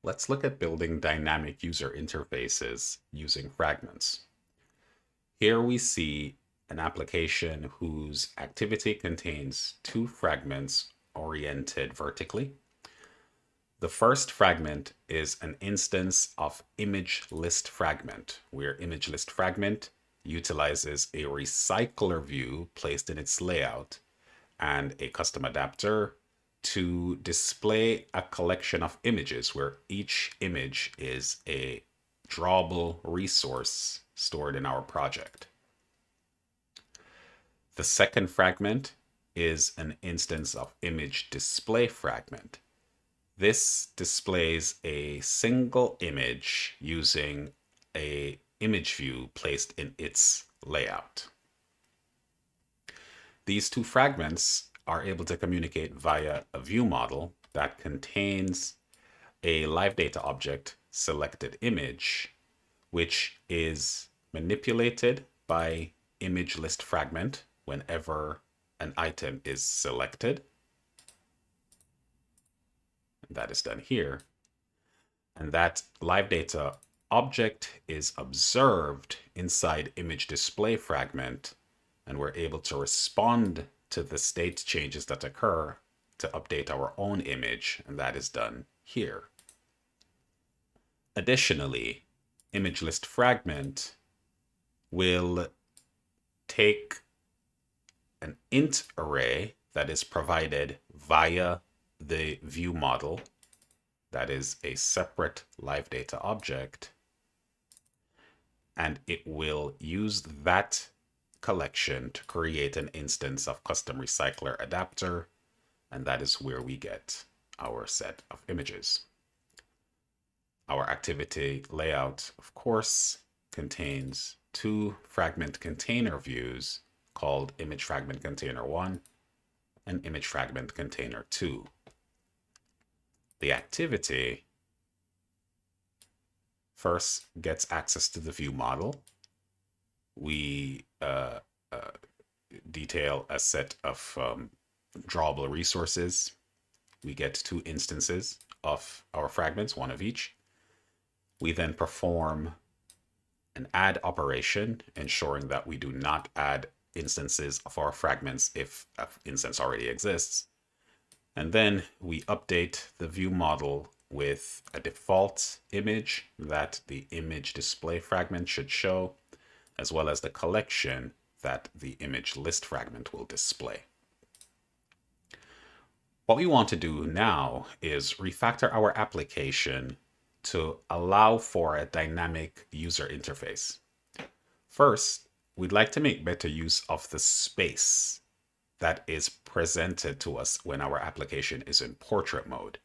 Let's look at building dynamic user interfaces using fragments. Here we see an application whose activity contains two fragments oriented vertically. The first fragment is an instance of image list fragment, where image list fragment utilizes a recycler view placed in its layout and a custom adapter to display a collection of images where each image is a drawable resource stored in our project. The second fragment is an instance of image display fragment. This displays a single image using a image view placed in its layout. These two fragments are able to communicate via a view model that contains a live data object selected image, which is manipulated by image list fragment whenever an item is selected. That is done here. And that live data object is observed inside image display fragment, and we're able to respond to the state changes that occur to update our own image, and that is done here. Additionally, image list fragment will take an int array that is provided via the view model, that is a separate live data object, and it will use that collection to create an instance of custom recycler adapter, and that is where we get our set of images. Our activity layout, of course, contains two fragment container views called image fragment container 1 and image fragment container 2. The activity first gets access to the view model. We detail a set of drawable resources. We get two instances of our fragments, one of each. We then perform an add operation, ensuring that we do not add instances of our fragments if an instance already exists. And then we update the view model with a default image that the image display fragment should show, as well as the collection that the image list fragment will display. What we want to do now is refactor our application to allow for a dynamic user interface. First, we'd like to make better use of the space that is presented to us when our application is in portrait mode.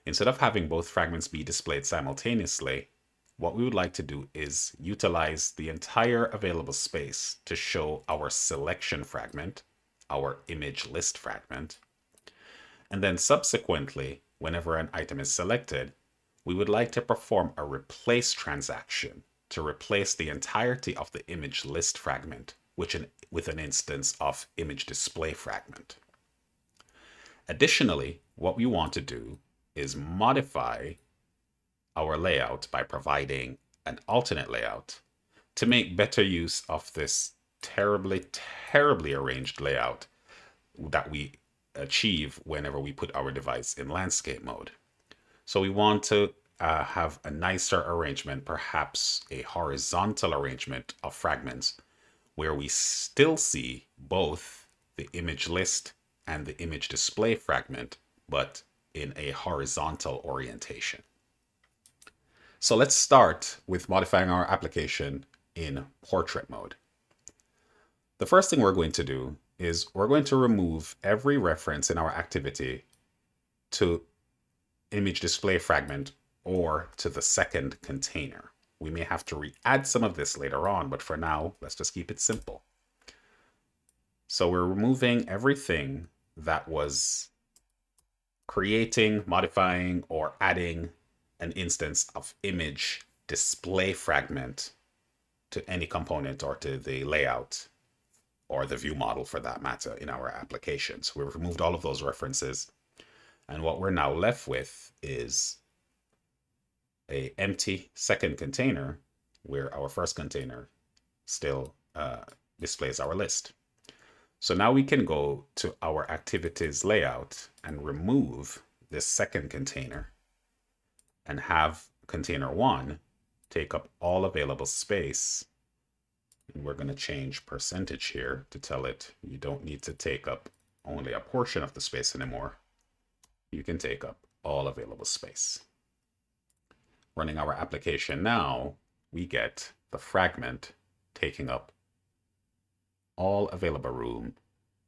Instead of having both fragments be displayed simultaneously, what we would like to do is utilize the entire available space to show our selection fragment, our image list fragment, and then subsequently, whenever an item is selected, we would like to perform a replace transaction to replace the entirety of the image list fragment with an instance of image display fragment. Additionally, what we want to do is modify our layout by providing an alternate layout to make better use of this terribly arranged layout that we achieve whenever we put our device in landscape mode. So we want to have a nicer arrangement, perhaps a horizontal arrangement of fragments where we still see both the image list and the image display fragment, but in a horizontal orientation. So let's start with modifying our application in portrait mode. The first thing we're going to do is we're going to remove every reference in our activity to image display fragment or to the second container. We may have to re-add some of this later on, but for now, let's just keep it simple. So we're removing everything that was creating, modifying, or adding an instance of image display fragment to any component or to the layout or the view model for that matter in our applications. We've removed all of those references. And what we're now left with is a empty second container where our first container still displays our list. So now we can go to our activities layout and remove this second container and have container 1 take up all available space. And we're going to change percentage here to tell it you don't need to take up only a portion of the space anymore. You can take up all available space. Running our application now, we get the fragment taking up all available room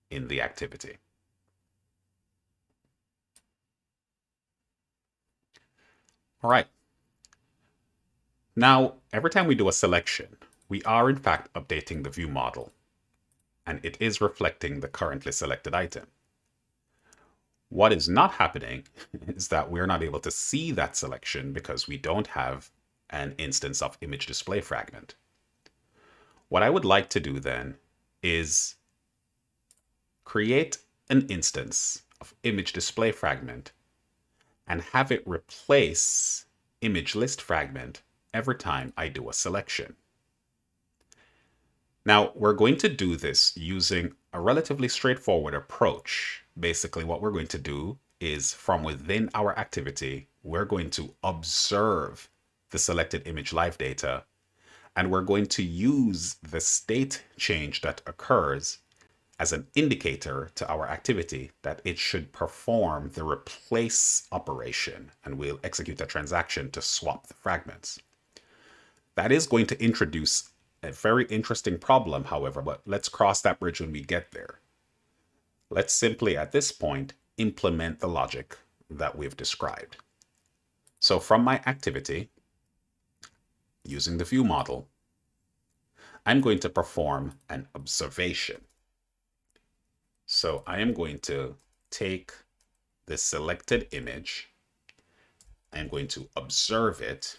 in the activity. All right. Now, every time we do a selection, we are in fact updating the view model, and it is reflecting the currently selected item. What is not happening is that we're not able to see that selection because we don't have an instance of image display fragment. What I would like to do then is create an instance of image display fragment and have it replace image list fragment every time I do a selection. Now, we're going to do this using a relatively straightforward approach. Basically, what we're going to do is from within our activity, we're going to observe the selected image live data, and we're going to use the state change that occurs as an indicator to our activity that it should perform the replace operation, and we'll execute a transaction to swap the fragments. That is going to introduce a very interesting problem, however, but let's cross that bridge when we get there. Let's simply, at this point, implement the logic that we've described. So from my activity, using the view model, I'm going to perform an observation. So I am going to take the selected image, I'm going to observe it.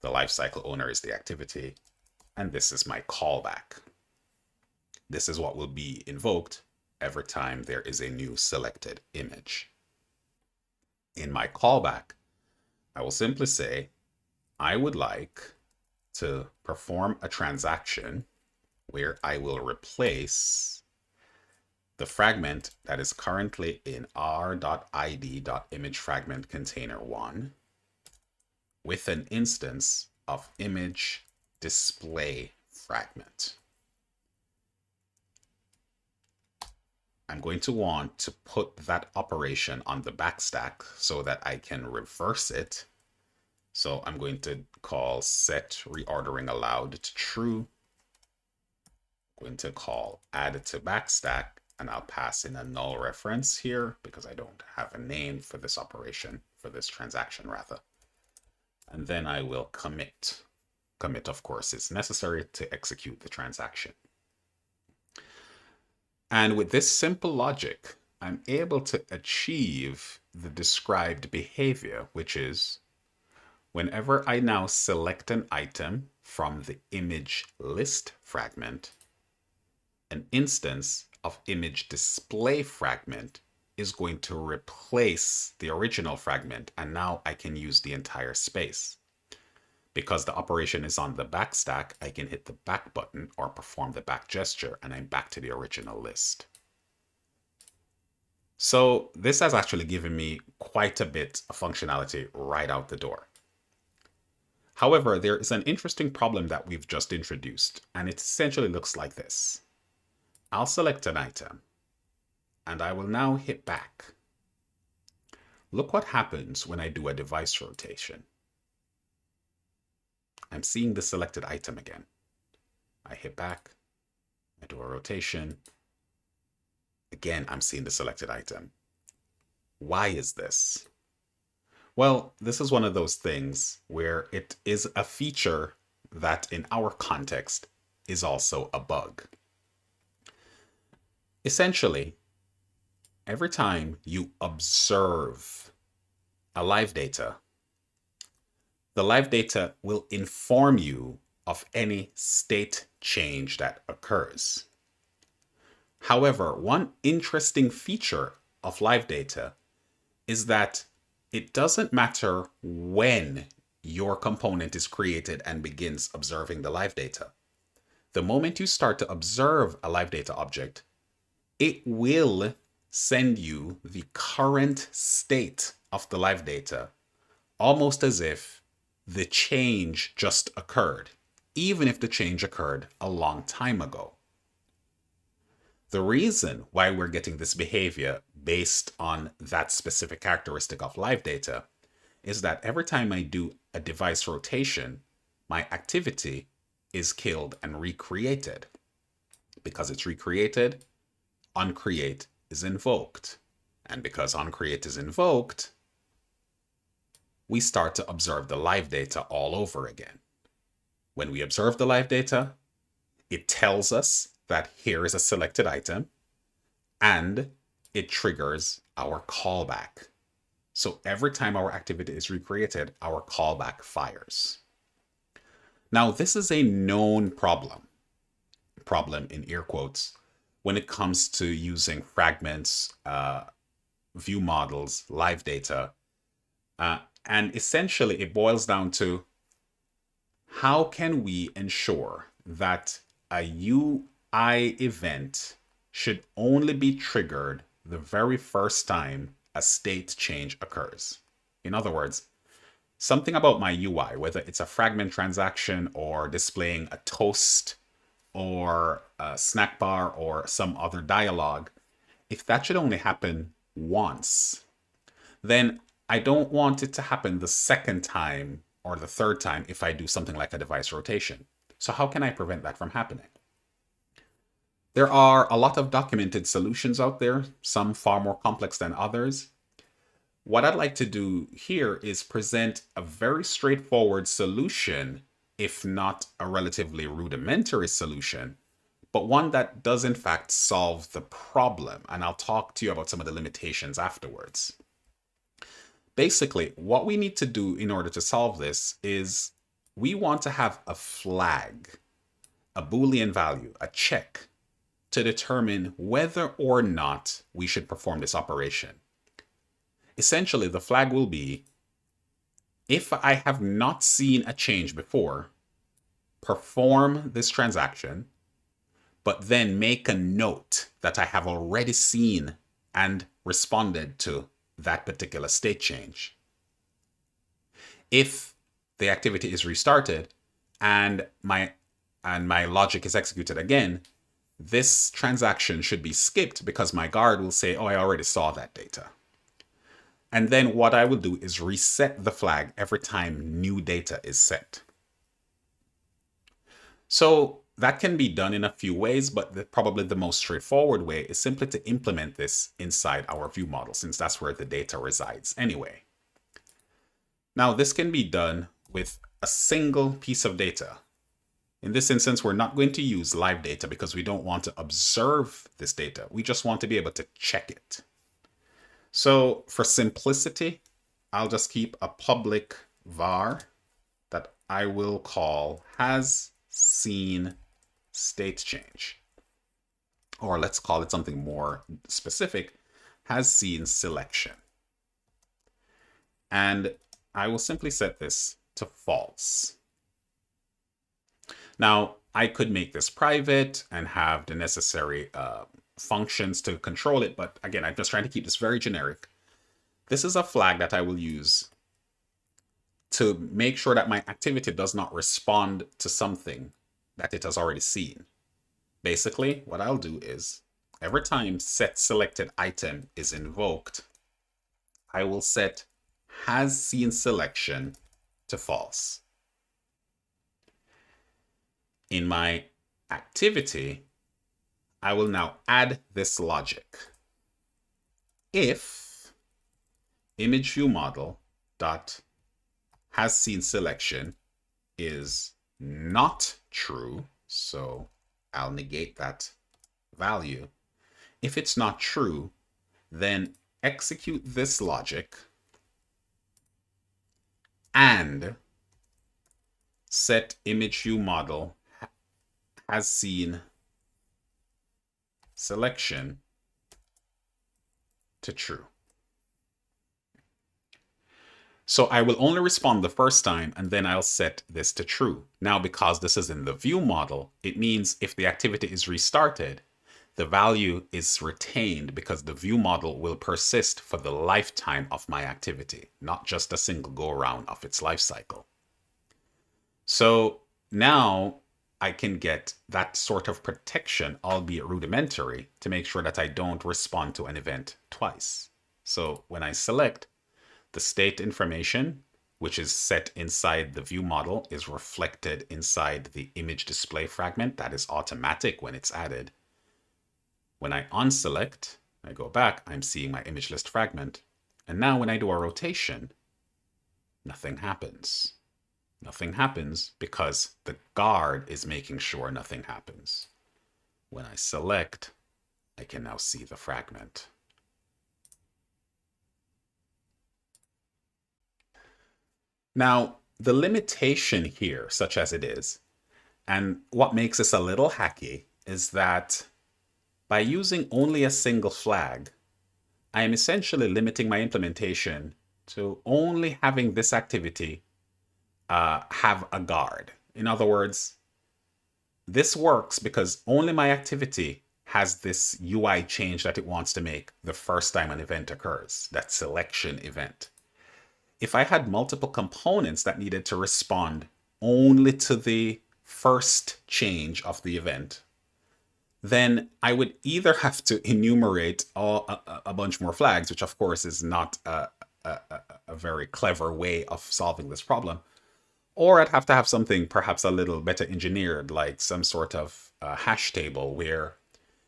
The lifecycle owner is the activity, and this is my callback. This is what will be invoked every time there is a new selected image. In my callback, I will simply say, I would like to perform a transaction where I will replace the fragment that is currently in r.id.image container 1 with an instance of image display fragment. I'm going to want to put that operation on the backstack so that I can reverse it. So I'm going to call set reordering allowed to true. I'm going to call add to backstack, and I'll pass in a null reference here because I don't have a name for this operation, for this transaction rather. And then I will commit. Commit, of course, is necessary to execute the transaction. And with this simple logic, I'm able to achieve the described behavior, which is whenever I now select an item from the image list fragment, an instance of image display fragment is going to replace the original fragment, and now I can use the entire space. Because the operation is on the backstack, I can hit the back button or perform the back gesture, and I'm back to the original list. So this has actually given me quite a bit of functionality right out the door. However, there is an interesting problem that we've just introduced, and it essentially looks like this. I'll select an item, and I will now hit back. Look what happens when I do a device rotation. I'm seeing the selected item again. I hit back, I do a rotation. Again, I'm seeing the selected item. Why is this? Well, this is one of those things where it is a feature that in our context is also a bug. Essentially, every time you observe a live data, the live data will inform you of any state change that occurs. However, one interesting feature of live data is that it doesn't matter when your component is created and begins observing the live data. The moment you start to observe a live data object, it will send you the current state of the live data, almost as if the change just occurred, even if the change occurred a long time ago. The reason why we're getting this behavior based on that specific characteristic of live data is that every time I do a device rotation, my activity is killed and recreated. Because it's recreated, onCreate is invoked. And because onCreate is invoked, we start to observe the live data all over again. When we observe the live data, it tells us that here is a selected item, and it triggers our callback. So every time our activity is recreated, our callback fires. Now, this is a known problem in air quotes, when it comes to using fragments, view models, live data. And essentially, it boils down to how can we ensure that a UI event should only be triggered the very first time a state change occurs. In other words, something about my UI, whether it's a fragment transaction or displaying a toast or a snack bar or some other dialogue, if that should only happen once, then I don't want it to happen the second time or the third time if I do something like a device rotation. So how can I prevent that from happening? There are a lot of documented solutions out there, some far more complex than others. What I'd like to do here is present a very straightforward solution, if not a relatively rudimentary solution, but one that does in fact solve the problem. And I'll talk to you about some of the limitations afterwards. Basically, what we need to do in order to solve this is we want to have a flag, a Boolean value, a check, to determine whether or not we should perform this operation. Essentially, the flag will be, if I have not seen a change before, perform this transaction, but then make a note that I have already seen and responded to that particular state change. If the activity is restarted and my logic is executed again, this transaction should be skipped because my guard will say, oh, I already saw that data. And then what I will do is reset the flag every time new data is set. So that can be done in a few ways, but probably the most straightforward way is simply to implement this inside our view model, since that's where the data resides anyway. Now, this can be done with a single piece of data. In this instance, we're not going to use live data because we don't want to observe this data. We just want to be able to check it. So for simplicity, I'll just keep a public var that I will call has seen state change. Or let's call it something more specific, has seen selection. And I will simply set this to false. Now, I could make this private and have the necessary functions to control it, but again, I'm just trying to keep this very generic. This is a flag that I will use to make sure that my activity does not respond to something that it has already seen. Basically, what I'll do is every time set selected item is invoked, I will set has seen selection to false. In my activity, I will now add this logic. If image view model dot has seen selection is not true, so I'll negate that value. If it's not true, then execute this logic and set image view model has seen selection to true. So I will only respond the first time, and then I'll set this to true. Now, because this is in the view model, it means if the activity is restarted, the value is retained because the view model will persist for the lifetime of my activity, not just a single go around of its life cycle. So now I can get that sort of protection, albeit rudimentary, to make sure that I don't respond to an event twice. So when I select, the state information, which is set inside the view model, is reflected inside the image display fragment. That is automatic when it's added. When I unselect, I go back, I'm seeing my image list fragment. And now when I do a rotation, nothing happens. Nothing happens because the guard is making sure nothing happens. When I select, I can now see the fragment. Now, the limitation here, such as it is, and what makes this a little hacky, is that by using only a single flag, I am essentially limiting my implementation to only having this activity have a guard. In other words, this works because only my activity has this UI change that it wants to make the first time an event occurs, that selection event. If I had multiple components that needed to respond only to the first change of the event, then I would either have to enumerate a bunch more flags, which of course is not a very clever way of solving this problem, or I'd have to have something perhaps a little better engineered, like some sort of hash table where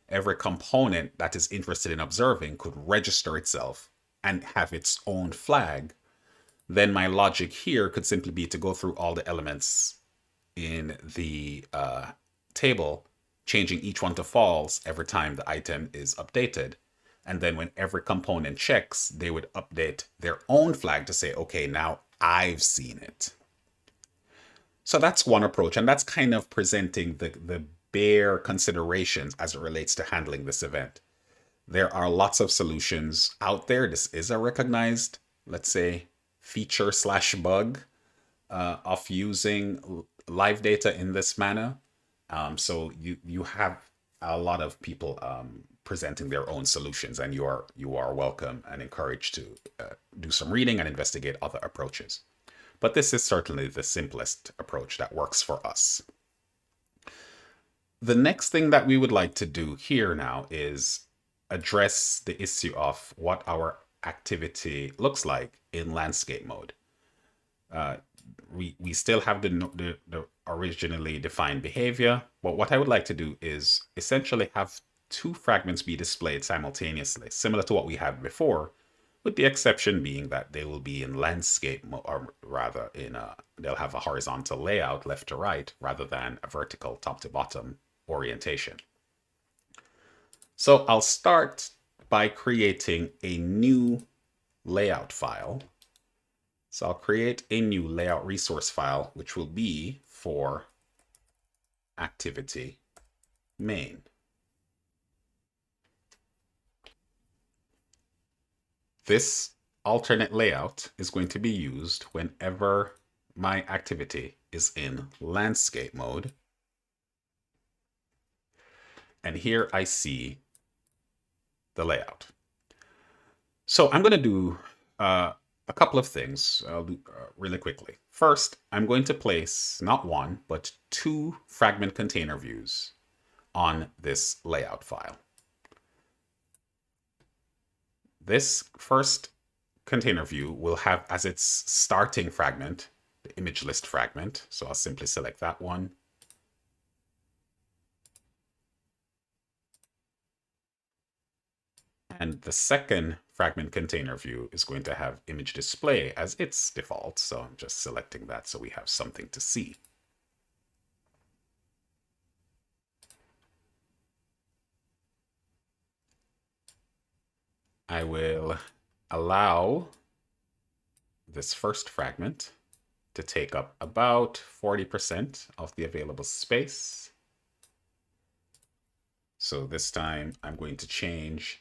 every component that is interested in observing could register itself and have its own flag. Then my logic here could simply be to go through all the elements in the table, changing each one to false every time the item is updated. And then when every component checks, they would update their own flag to say, okay, now I've seen it. So that's one approach, and that's kind of presenting the bare considerations as it relates to handling this event. There are lots of solutions out there. This is a recognized, let's say, feature slash bug of using live data in this manner. So you have a lot of people presenting their own solutions, and you are welcome and encouraged to do some reading and investigate other approaches. But this is certainly the simplest approach that works for us. The next thing that we would like to do here now is address the issue of what our activity looks like in landscape mode. We still have the originally defined behavior, but what I would like to do is essentially have two fragments be displayed simultaneously, similar to what we had before, with the exception being that they will be in landscape, or rather they'll have a horizontal layout left to right rather than a vertical top to bottom orientation. So I'll start by creating a new layout file. So I'll create a new layout resource file, which will be for activity main. This alternate layout is going to be used whenever my activity is in landscape mode. And here I see the layout. So I'm going to do a couple of things. I'll do really quickly. First, I'm going to place not one, but two fragment container views on this layout file. This first container view will have as its starting fragment the image list fragment. So I'll simply select that one. And the second fragment container view is going to have image display as its default. So I'm just selecting that so we have something to see. I will allow this first fragment to take up about 40% of the available space. So this time I'm going to change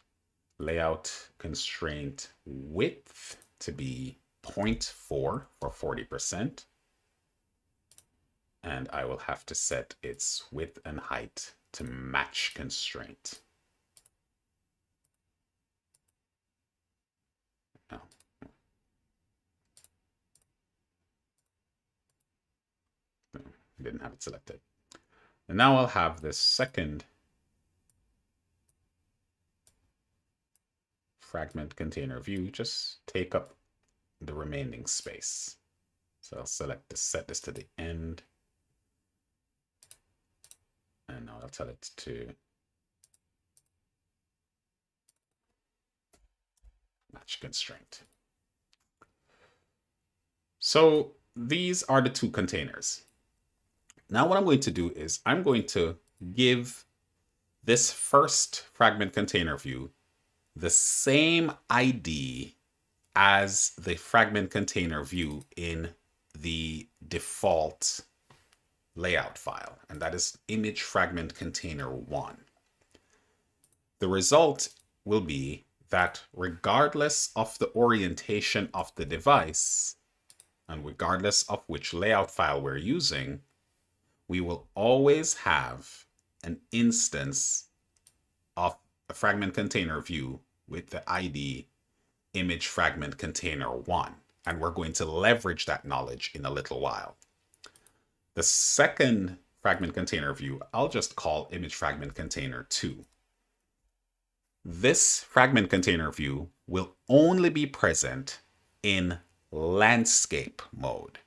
layout constraint width to be 0.4 for 40%. And I will have to set its width and height to match constraint. Oh. No, I didn't have it selected. And now I'll have this second fragment container view just take up the remaining space. So I'll select this, set this to the end. And now I'll tell it to match constraint. So these are the two containers. Now what I'm going to do is I'm going to give this first fragment container view the same ID as the fragment container view in the default layout file, and that is image fragment container 1. The result will be that regardless of the orientation of the device and regardless of which layout file we're using, we will always have an instance of a fragment container view with the ID image fragment container 1. And we're going to leverage that knowledge in a little while. The second fragment container view, I'll just call image fragment container 2. This fragment container view will only be present in landscape mode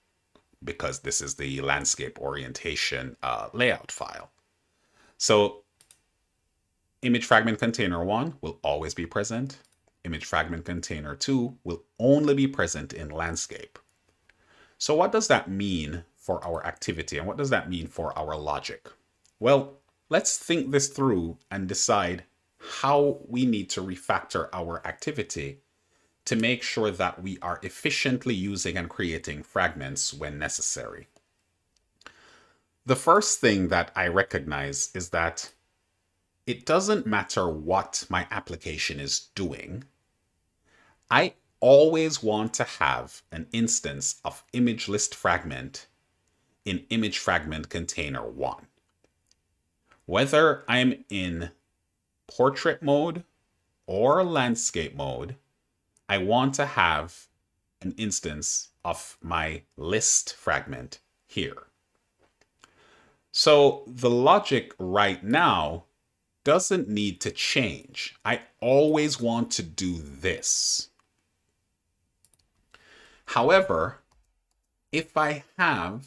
because this is the landscape orientation layout file. So image fragment container 1 will always be present. Image fragment container 2 will only be present in landscape. So what does that mean for our activity and what does that mean for our logic? Well, let's think this through and decide how we need to refactor our activity to make sure that we are efficiently using and creating fragments when necessary. The first thing that I recognize is that it doesn't matter what my application is doing. I always want to have an instance of image list fragment in image fragment container 1. Whether I'm in portrait mode or landscape mode, I want to have an instance of my list fragment here. So the logic right now doesn't need to change. I always want to do this. However, if I have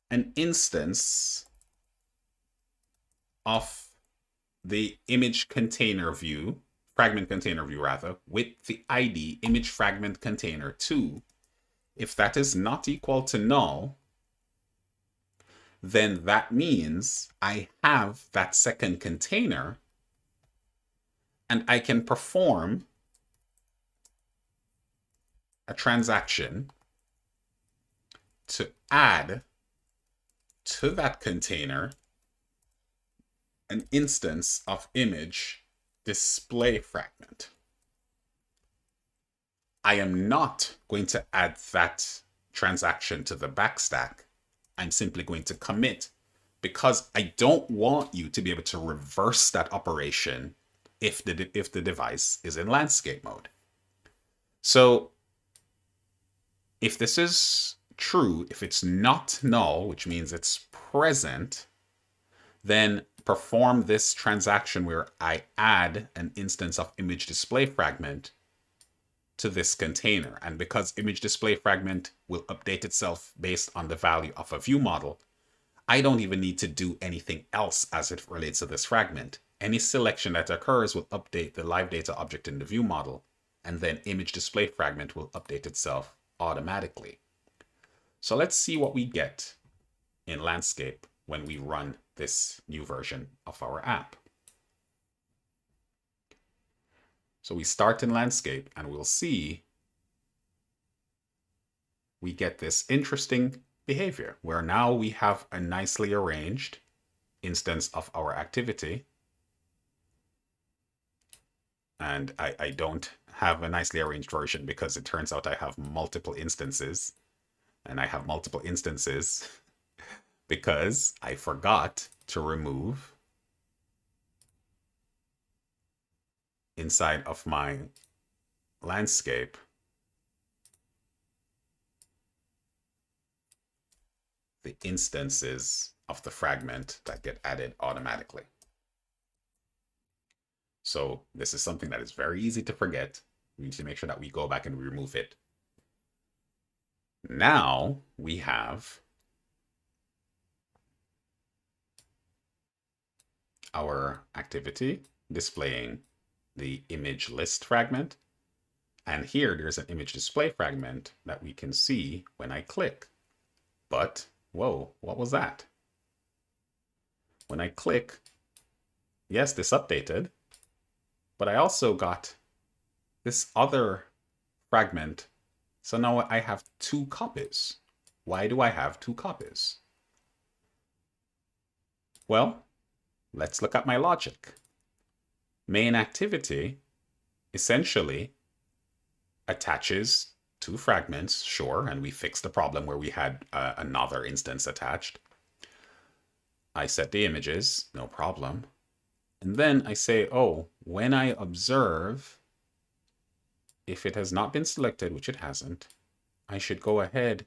an instance of the image container view, fragment container view rather, with the ID image fragment container 2, if that is not equal to null, then that means I have that second container and I can perform a transaction to add to that container an instance of image display fragment. I am not going to add that transaction to the backstack. I'm simply going to commit because I don't want you to be able to reverse that operation if the device is in landscape mode. So if this is true, if it's not null, which means it's present, then perform this transaction where I add an instance of image display fragment to this container. And because image display fragment will update itself based on the value of a view model, I don't even need to do anything else as it relates to this fragment. Any selection that occurs will update the live data object in the view model, and then image display fragment will update itself automatically. So let's see what we get in landscape when we run this new version of our app. So we start in landscape and we'll see we get this interesting behavior where now we have a nicely arranged instance of our activity. And I don't have a nicely arranged version because it turns out I have multiple instances. And I have multiple instances because I forgot to remove inside of my landscape the instances of the fragment that get added automatically. So this is something that is very easy to forget. We need to make sure that we go back and remove it. Now we have our activity displaying the image list fragment. And here there's an image display fragment that we can see when I click. But, whoa, what was that? When I click, yes, this updated, but I also got this other fragment. So now I have two copies. Why do I have two copies? Well, let's look at my logic. Main activity essentially attaches two fragments, sure, and we fixed the problem where we had another instance attached. I set the images, no problem. And then I say, oh, when I observe, if it has not been selected, which it hasn't, I should go ahead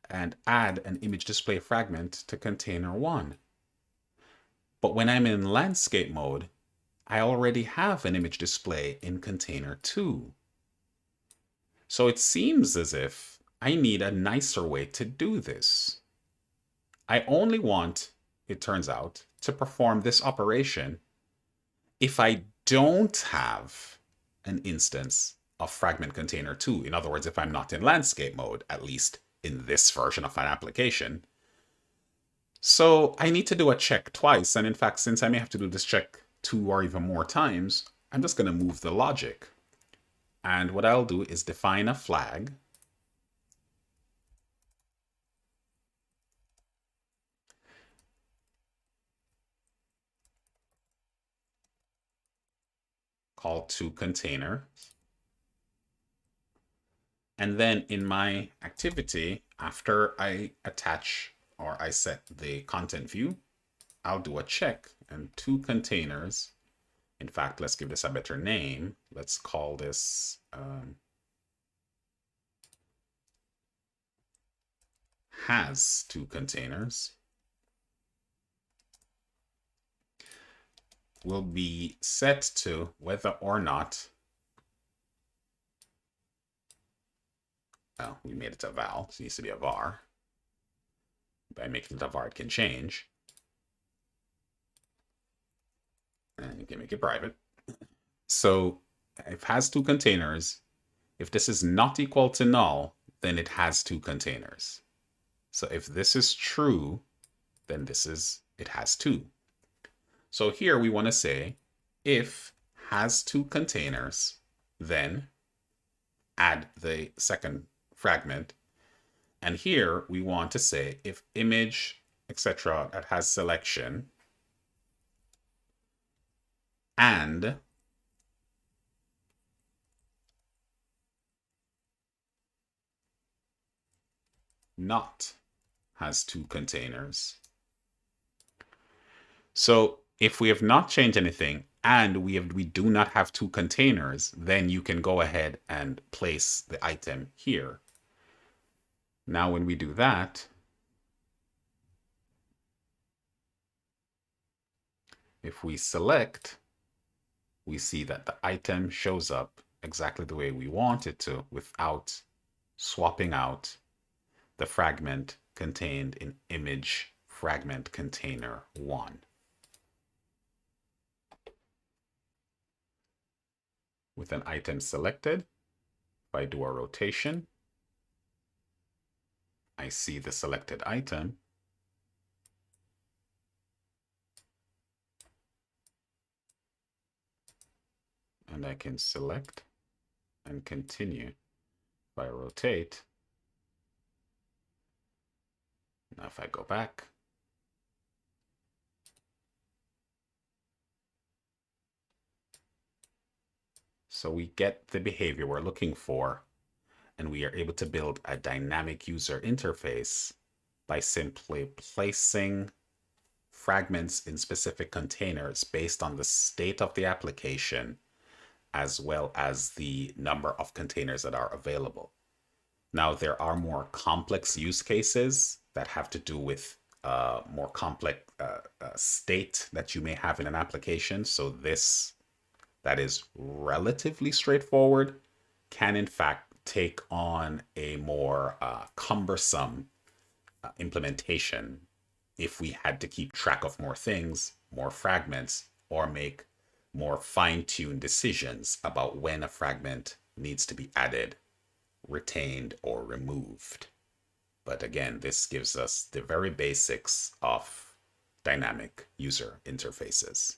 and add an image display fragment to container 1. But when I'm in landscape mode, I already have an image display in container 2. So it seems as if I need a nicer way to do this. I only want, it turns out, to perform this operation if I don't have an instance of fragment container 2. In other words, if I'm not in landscape mode, at least in this version of an application. So I need to do a check twice. And in fact, since I may have to do this check 2 or even more times, I'm just going to move the logic. And what I'll do is define a flag called toContainer. And then in my activity, after I attach or I set the content view, I'll do a check and toContainers. In fact, let's give this a better name. Let's call this has two containers. Will be set to whether or not, well, we made it a val, so it needs to be a var. By making it a var, it can change. And you can make it private. So if it has two containers, if this is not equal to null, then it has two containers. So if this is true, then it has two. So here we want to say if has two containers, then add the second fragment. And here we want to say if image, etc., that has selection and not has two containers. So if we have not changed anything and we do not have two containers, then you can go ahead and place the item here. Now when we do that, if we select, we see that the item shows up exactly the way we want it to without swapping out the fragment contained in image fragment container 1. With an item selected, if I do a rotation, I see the selected item. And I can select and continue. If I rotate, now if I go back, So we get the behavior we're looking for, and we are able to build a dynamic user interface by simply placing fragments in specific containers based on the state of the application as well as the number of containers that are available. Now, there are more complex use cases that have to do with more complex state that you may have in an application. So this that is relatively straightforward can in fact take on a more cumbersome implementation if we had to keep track of more things, more fragments, or make more fine-tuned decisions about when a fragment needs to be added, retained, or removed. But again, this gives us the very basics of dynamic user interfaces.